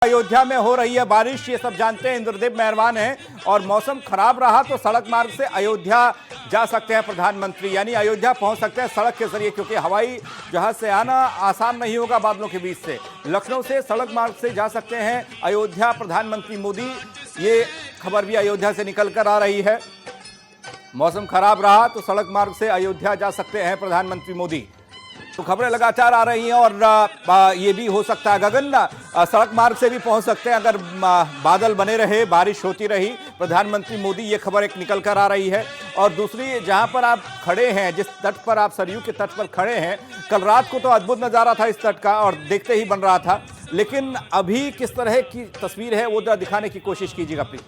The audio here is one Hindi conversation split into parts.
अयोध्या में हो रही है बारिश, ये सब जानते हैं। इंद्रदेव मेहरबान हैं और मौसम खराब रहा तो सड़क मार्ग से अयोध्या जा सकते हैं प्रधानमंत्री, यानी अयोध्या पहुंच सकते हैं सड़क के जरिए, क्योंकि हवाई जहाज से आना आसान नहीं होगा बादलों के बीच से। लखनऊ से सड़क मार्ग से जा सकते हैं अयोध्या प्रधानमंत्री मोदी, ये खबर भी अयोध्या से निकल कर आ रही है। मौसम खराब रहा तो सड़क मार्ग से अयोध्या जा सकते हैं प्रधानमंत्री मोदी। तो खबरें लगातार आ रही हैं और ये भी हो सकता है गगन सड़क मार्ग से भी पहुंच सकते हैं अगर बादल बने रहे, बारिश होती रही प्रधानमंत्री मोदी, ये खबर एक निकल कर आ रही है। और दूसरी, जहां पर आप खड़े हैं, जिस तट पर आप सरयू के तट पर खड़े हैं, कल रात को तो अद्भुत नज़ारा था इस तट का और देखते ही बन रहा था, लेकिन अभी किस तरह की तस्वीर है वो दिखाने की कोशिश कीजिएगा प्लीज।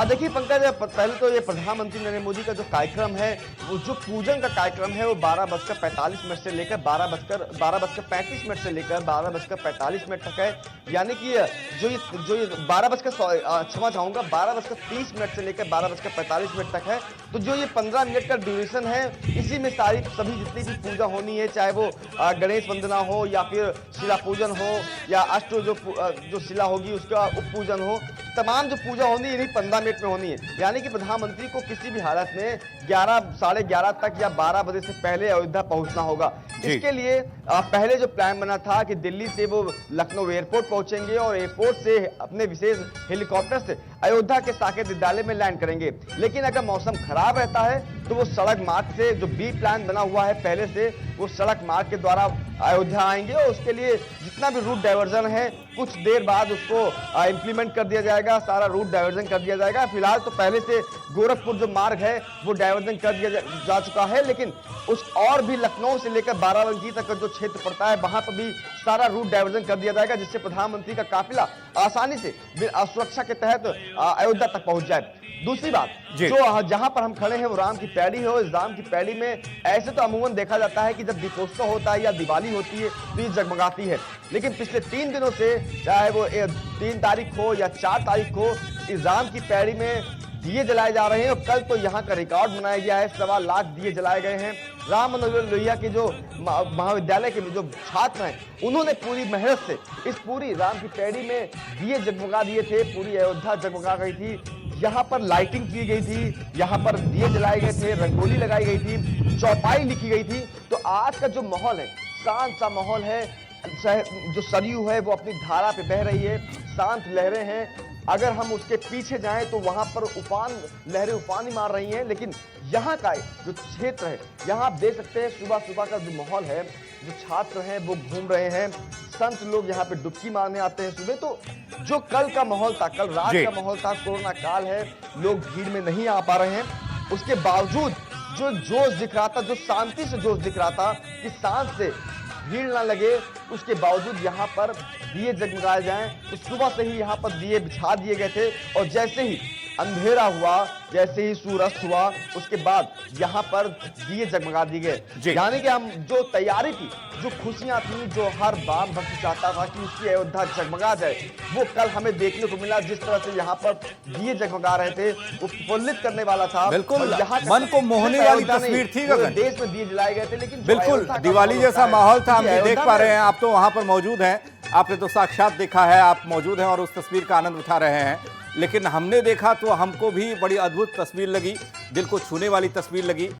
देखिए पंकज, पहले तो ये प्रधानमंत्री नरेंद्र मोदी का जो कार्यक्रम है, वो जो पूजन का कार्यक्रम है, वो 12:45 से लेकर 12:35 से लेकर 12:45 तक है। यानी कि जो ये 12:30 से लेकर 12:45 तक है। तो जो ये 15 मिनट का ड्यूरेशन है, इसी में सभी जितनी भी पूजा होनी है, चाहे वो गणेश वंदना हो या फिर शिला पूजन हो या अष्ट जो शिला होगी उसका उप पूजन हो, तमाम जो पूजा होनी है 15 मिनट में होनी है। यानी कि प्रधानमंत्री को किसी भी हालत में 11, साढ़े 11 तक या 12 बजे से पहले अयोध्या पहुंचना होगा। इसके लिए पहले जो प्लान बना था कि दिल्ली से वो लखनऊ एयरपोर्ट पहुंचेंगे और एयरपोर्ट से अपने विशेष हेलीकॉप्टर से अयोध्या के साकेत विद्यालय में लैंड करेंगे। लेकिन अगर मौसम खराब रहता है तो वो सड़क मार्ग से, जो बी प्लान बना हुआ है पहले से, वो सड़क मार्ग के द्वारा अयोध्या आएंगे और उसके लिए जितना भी रूट डाइवर्जन है कुछ देर बाद उसको इंप्लीमेंट कर दिया जाएगा, सारा रूट डाइवर्जन कर दिया जाएगा। फिलहाल तो पहले से गोरखपुर जो मार्ग है वो डाइवर्जन कर दिया जा चुका है, लेकिन उस और भी लखनऊ से लेकर बाराबंकी तक का जो क्षेत्र पड़ता है वहां पर भी सारा रूट डाइवर्जन कर दिया जाएगा, जिससे प्रधानमंत्री का काफिला आसानी से सुरक्षा के तहत अयोध्या तक पहुंच जाए। दूसरी बात, जो जहां पर हम खड़े हैं वो राम की पैड़ी है और इस राम की पैड़ी में ऐसे तो अमूमन देखा जाता है कि जब दीपोत्सव होता है या दिवाली होती है तो ये जगमगाती है, लेकिन पिछले 3 दिनों से, चाहे वो 3 तारीख हो या 4 तारीख हो, इस राम की पैड़ी में दिए जलाए जा रहे हैं। और कल तो यहाँ का रिकॉर्ड बनाया गया है, 1.25 लाख दिए जलाए गए हैं। राम मनोहर लोहिया के जो महाविद्यालय के जो छात्र हैं, उन्होंने पूरी मेहनत से इस पूरी राम की पैड़ी में दिए जगमगा दिए थे, पूरी अयोध्या जगमगा गई थी। यहाँ पर लाइटिंग की गई थी, यहाँ पर दिए जलाए गए थे, रंगोली लगाई गई थी, चौपाई लिखी गई थी। तो आज का जो माहौल है, शांत सा माहौल है। जो सरयू है वो अपनी धारा पे बह रही है, शांत लहरें हैं। अगर हम उसके पीछे जाएं तो वहां पर लहरें उफान ही मार रही हैं। लेकिन यहाँ का जो क्षेत्र है, यहाँ आप देख सकते हैं सुबह सुबह का जो माहौल है, जो छात्र हैं वो घूम रहे हैं, संत लोग यहाँ पे डुबकी मारने आते हैं सुबह। तो जो कल का माहौल था, कल रात का माहौल था, कोरोना काल है, लोग भीड़ में नहीं आ पा रहे हैं, उसके बावजूद जो जोश दिख रहा था, जो शांति से जोश दिख रहा था कि सांस से भीड़ ना लगे, उसके बावजूद यहाँ पर दिए जगमगाए जाएं। तो सुबह से ही यहाँ पर दिए बिछा दिए गए थे और जैसे ही अंधेरा हुआ, जैसे ही सूरज हुआ, उसके बाद यहाँ पर दिए जगमगा दिए गए। यानी कि हम जो तैयारी थी, जो खुशियां थी, जो हर राम भक्त चाहता था कि उसकी अयोध्या जगमगा जाए, वो कल हमें देखने को मिला। जिस तरह से यहाँ पर दिए जगमगा रहे थे वो प्रफुल्लित करने वाला था, बिल्कुल मन को मोहने वाली तस्वीर थी। देश में दिए जलाए गए थे, लेकिन बिल्कुल दिवाली जैसा माहौल था, हम भी देख पा रहे हैं। आप तो वहां पर मौजूद हैं, आपने तो साक्षात देखा है, आप मौजूद हैं और उस तस्वीर का आनंद उठा रहे हैं। लेकिन हमने देखा तो हमको भी बड़ी अद्भुत तस्वीर लगी, दिल को छूने वाली तस्वीर लगी।